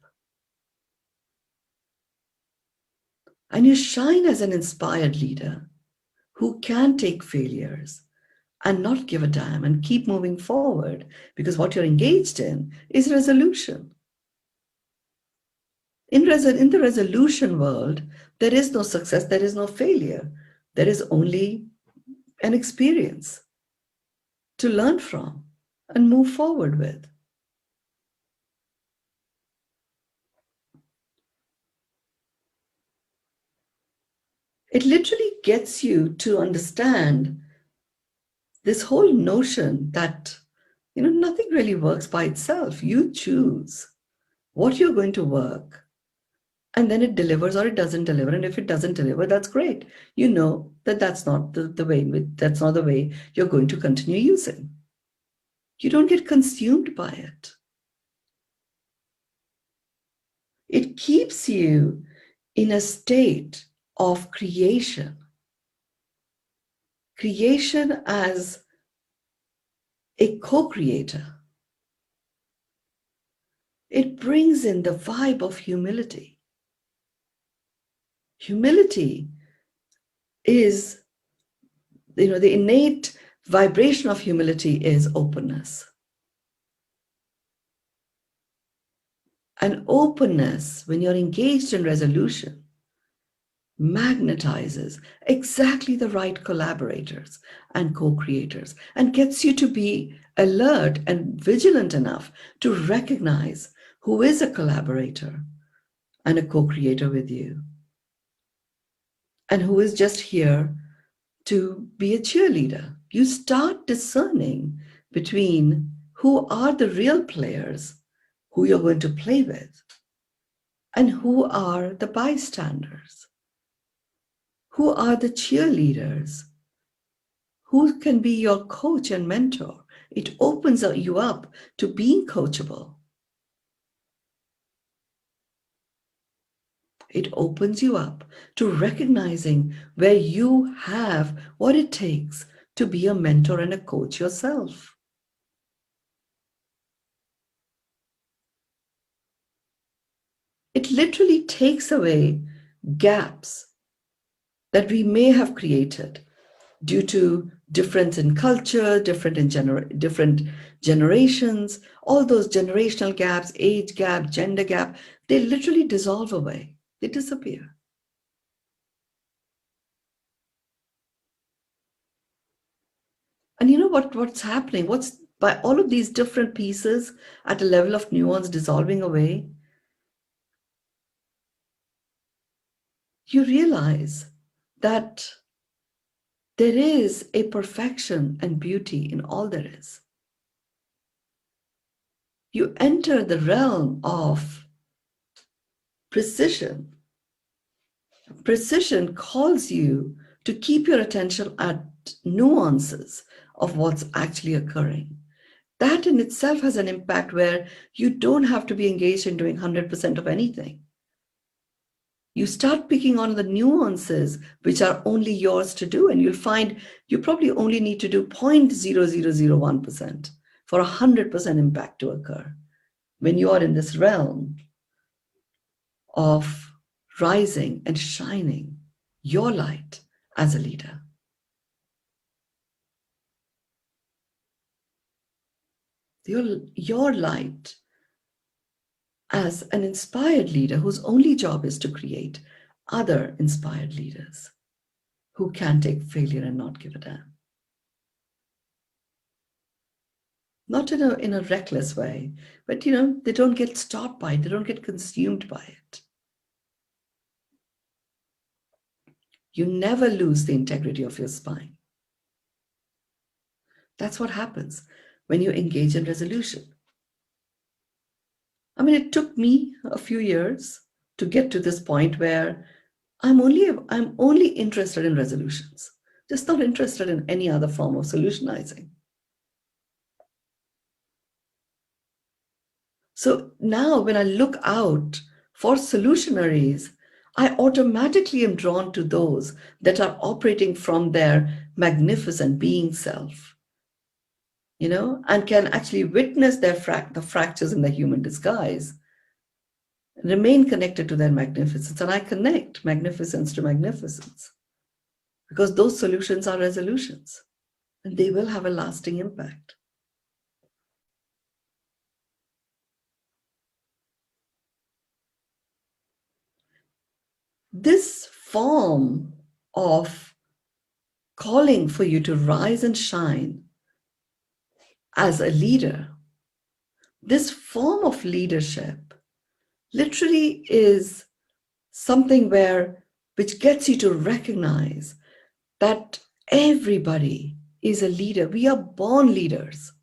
And you shine as an inspired leader who can take failures and not give a damn and keep moving forward, because what you're engaged in is resolution. In the resolution world, there is no success, there is no failure. There is only an experience to learn from and move forward with. It literally gets you to understand this whole notion that, nothing really works by itself. You choose what you're going to work, and then it delivers or it doesn't deliver. And if it doesn't deliver, that's great. You know that that's not the way you're going to continue using. You don't get consumed by it. It keeps you in a state of creation. Creation as a co-creator. It brings in the vibe of humility. Humility is, the innate vibration of humility is openness. And openness, when you're engaged in resolution, magnetizes exactly the right collaborators and co-creators and gets you to be alert and vigilant enough to recognize who is a collaborator and a co-creator with you, and who is just here to be a cheerleader. You start discerning between who are the real players who you're going to play with, and who are the bystanders Who are the cheerleaders? Who can be your coach and mentor? It opens you up to being coachable. It opens you up to recognizing where you have what it takes to be a mentor and a coach yourself. It literally takes away gaps that we may have created due to difference in culture, different generations, all those generational gaps, age gap, gender gap, they literally dissolve away. They disappear. And you know what's happening? What's by all of these different pieces at a level of nuance dissolving away, you realize that there is a perfection and beauty in all there is. You enter the realm of precision. Precision calls you to keep your attention at nuances of what's actually occurring. That in itself has an impact where you don't have to be engaged in doing 100% of anything. You start picking on the nuances which are only yours to do, and you'll find you probably only need to do 0.0001% for 100% impact to occur when you are in this realm of rising and shining your light as a leader. Your light as an inspired leader whose only job is to create other inspired leaders who can take failure and not give a damn. Not in a reckless way, but they don't get stopped by it, they don't get consumed by it. You never lose the integrity of your spine. That's what happens when you engage in resolution. I mean, it took me a few years to get to this point where I'm only interested in resolutions, just not interested in any other form of solutionizing. So now when I look out for solutionaries, I automatically am drawn to those that are operating from their magnificent being self, and can actually witness the fractures in the human disguise, remain connected to their magnificence. And I connect magnificence to magnificence because those solutions are resolutions and they will have a lasting impact. This form of calling for you to rise and shine as a leader, this form of leadership literally is something which gets you to recognize that everybody is a leader. We are born leaders.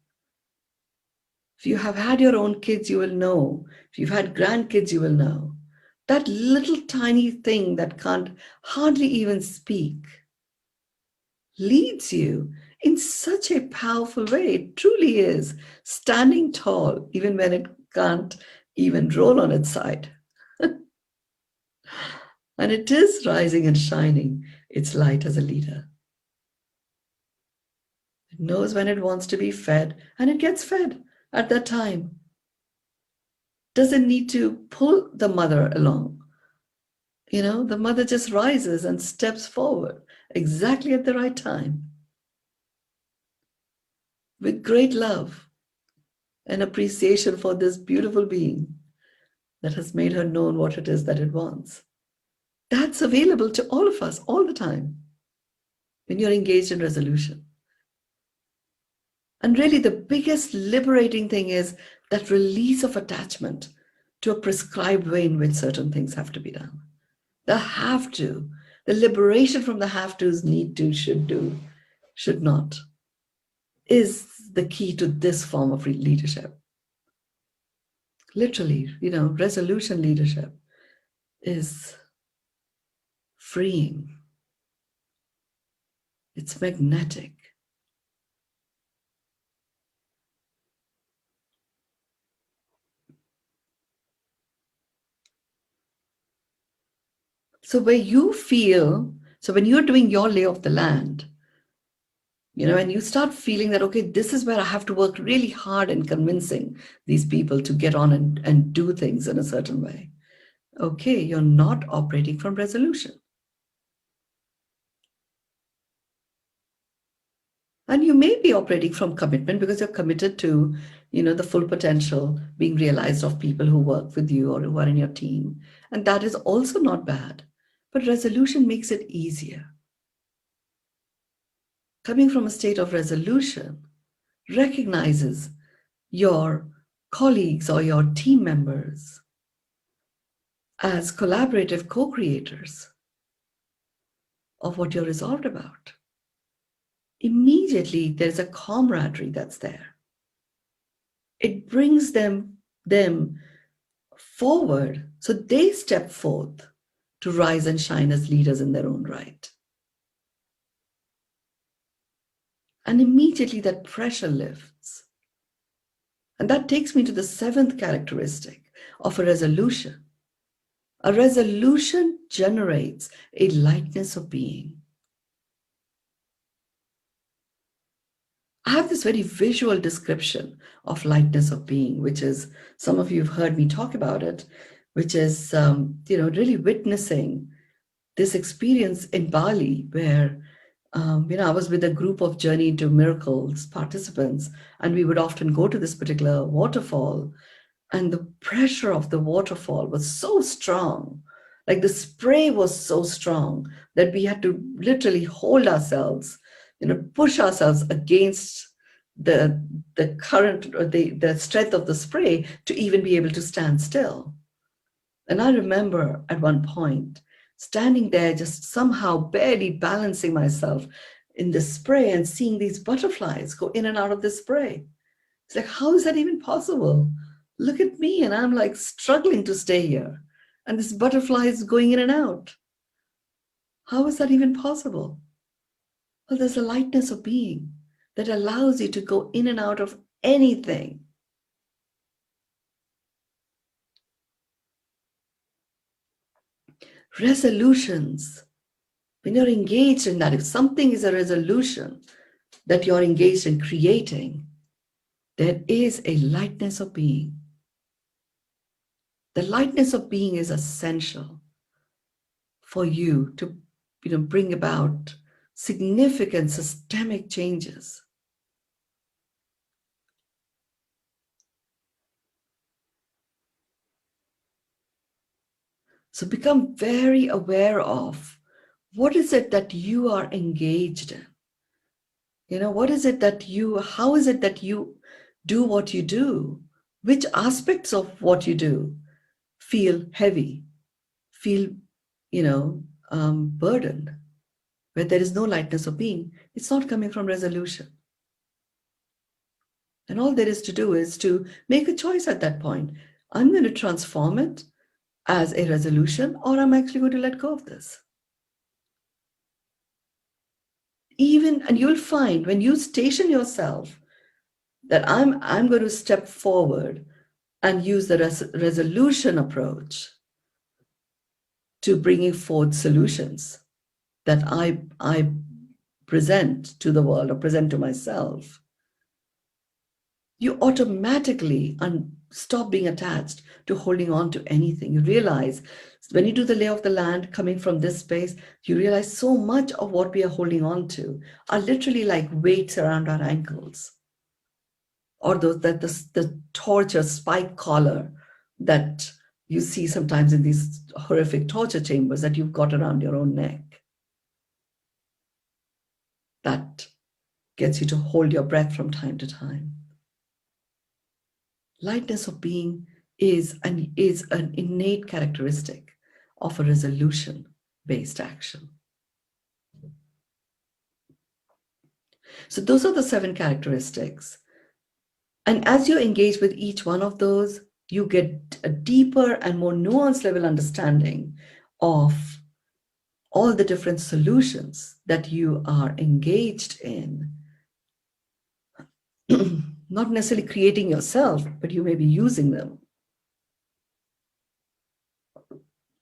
If you have had your own kids, you will know. If you've had grandkids, you will know. That little tiny thing that can't hardly even speak leads you in such a powerful way. It truly is standing tall, even when it can't even roll on its side. And it is rising and shining its light as a leader. It knows when it wants to be fed, and it gets fed at that time. Doesn't need to pull the mother along. The mother just rises and steps forward exactly at the right time with great love and appreciation for this beautiful being that has made her known what it is that it wants. That's available to all of us all the time when you're engaged in resolution. And really the biggest liberating thing is that release of attachment to a prescribed way in which certain things have to be done. The have to, the liberation from the have to's, need to, should do, should not, is the key to this form of leadership. Literally, resolution leadership is freeing. It's magnetic. So when you're doing your lay of the land, and you start feeling that, okay, this is where I have to work really hard in convincing these people to get on and do things in a certain way. Okay, you're not operating from resolution. And you may be operating from commitment because you're committed to, the full potential being realized of people who work with you or who are in your team. And that is also not bad. But resolution makes it easier. Coming from a state of resolution recognizes your colleagues or your team members as collaborative co-creators of what you're resolved about. Immediately, there's a camaraderie that's there. It brings them forward so they step forth to rise and shine as leaders in their own right. And immediately that pressure lifts. And that takes me to the seventh characteristic of a resolution. A resolution generates a lightness of being. I have this very visual description of lightness of being, which is, some of you have heard me talk about it, which is, really witnessing this experience in Bali where, I was with a group of Journey into Miracles participants, and we would often go to this particular waterfall, and the pressure of the waterfall was so strong, like the spray was so strong that we had to literally hold ourselves, push ourselves against the current or the strength of the spray to even be able to stand still. And I remember at one point standing there, just somehow barely balancing myself in the spray and seeing these butterflies go in and out of the spray. It's like, how is that even possible? Look at me, and I'm like struggling to stay here. And this butterfly is going in and out. How is that even possible? Well, there's a lightness of being that allows you to go in and out of anything. Resolutions, when you're engaged in that, if something is a resolution that you're engaged in creating, there is a lightness of being. The lightness of being is essential for you to bring about significant systemic changes. So become very aware of what is it that you are engaged in. How is it that you do what you do? Which aspects of what you do feel heavy, feel, burdened? Where there is no lightness of being, it's not coming from resolution. And all there is to do is to make a choice at that point. I'm going to transform it as a resolution, or I'm actually going to let go of this. And you'll find when you station yourself that I'm going to step forward and use the resolution approach to bringing forth solutions that I present to the world or present to myself. You automatically stop being attached to holding on to anything. You realize when you do the lay of the land coming from this space, you realize so much of what we are holding on to are literally like weights around our ankles, or the torture spike collar that you see sometimes in these horrific torture chambers that you've got around your own neck. That gets you to hold your breath from time to time. Lightness of being is an innate characteristic of a resolution-based action. So those are the 7 characteristics. And as you engage with each one of those, you get a deeper and more nuanced level understanding of all the different solutions that you are engaged in, not necessarily creating yourself, but you may be using them.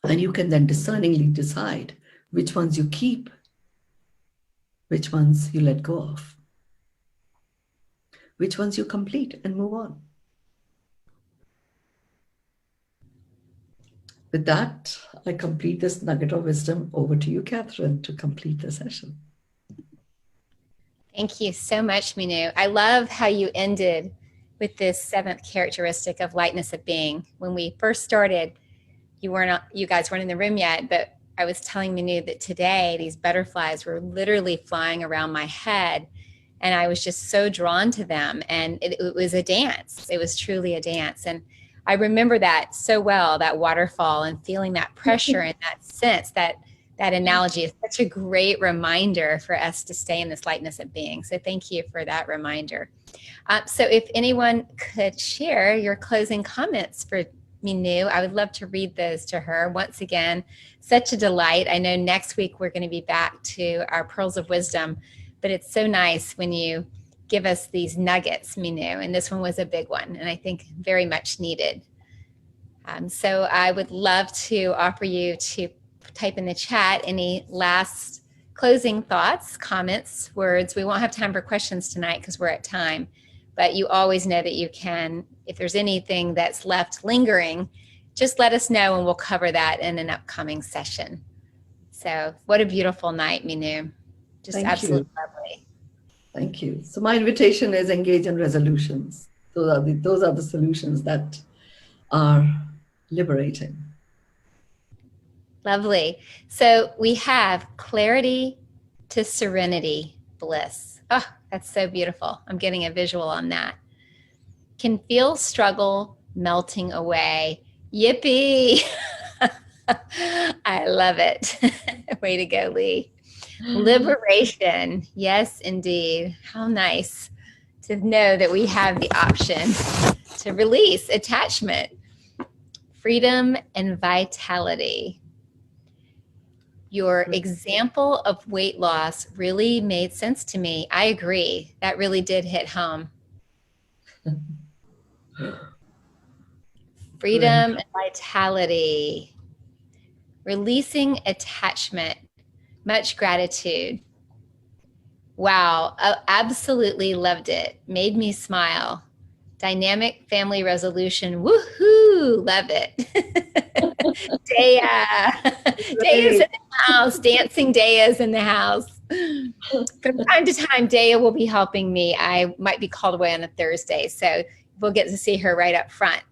And you can then discerningly decide which ones you keep, which ones you let go of, which ones you complete and move on. With that, I complete this nugget of wisdom. Over to you, Catherine, to complete the session. Thank you so much, Mynoo. I love how you ended with this seventh characteristic of lightness of being. When we first started, you guys weren't in the room yet, but I was telling Mynoo that today these butterflies were literally flying around my head, and I was just so drawn to them. And it was a dance. It was truly a dance. And I remember that so well, that waterfall, and feeling that pressure and that sense, that analogy is such a great reminder for us to stay in this lightness of being. So thank you for that reminder. So if anyone could share your closing comments for Mynoo, I would love to read those to her. Once again, such a delight. I know next week we're going to be back to our pearls of wisdom, but it's so nice when you give us these nuggets, Mynoo, and this one was a big one, and I think very much needed. So I would love to offer you to type in the chat any last closing thoughts, comments, words. We won't have time for questions tonight because we're at time, but you always know that you can, if there's anything that's left lingering, just let us know and we'll cover that in an upcoming session. So what a beautiful night, Mynoo. Just absolutely lovely. Thank you. So my invitation is engage in resolutions. Those are the solutions that are liberating. Lovely. So we have clarity to serenity, bliss. Oh, that's so beautiful. I'm getting a visual on that. Can feel struggle melting away. Yippee. I love it. Way to go, Lee. Liberation. Yes, indeed. How nice to know that we have the option to release attachment, freedom, and vitality. Your example of weight loss really made sense to me. I agree. That really did hit home. Freedom and vitality. Releasing attachment. Much gratitude. Wow, I absolutely loved it. Made me smile. Dynamic family resolution. Woohoo! Love it. Dea. Dea's in the house. Dancing Dea's in the house. From time to time, Dea will be helping me. I might be called away on a Thursday, so we'll get to see her right up front.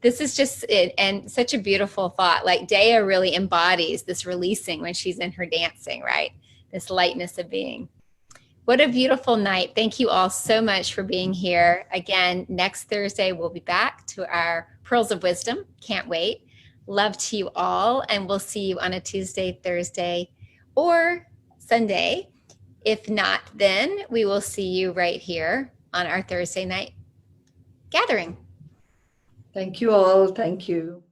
This is just it, and such a beautiful thought. Like Dea really embodies this releasing when she's in her dancing, right? This lightness of being. What a beautiful night. Thank you all so much for being here. Again, next Thursday, we'll be back to our Pearls of Wisdom. Can't wait. Love to you all, and we'll see you on a Tuesday, Thursday, or Sunday. If not, then we will see you right here on our Thursday night gathering. Thank you all. Thank you.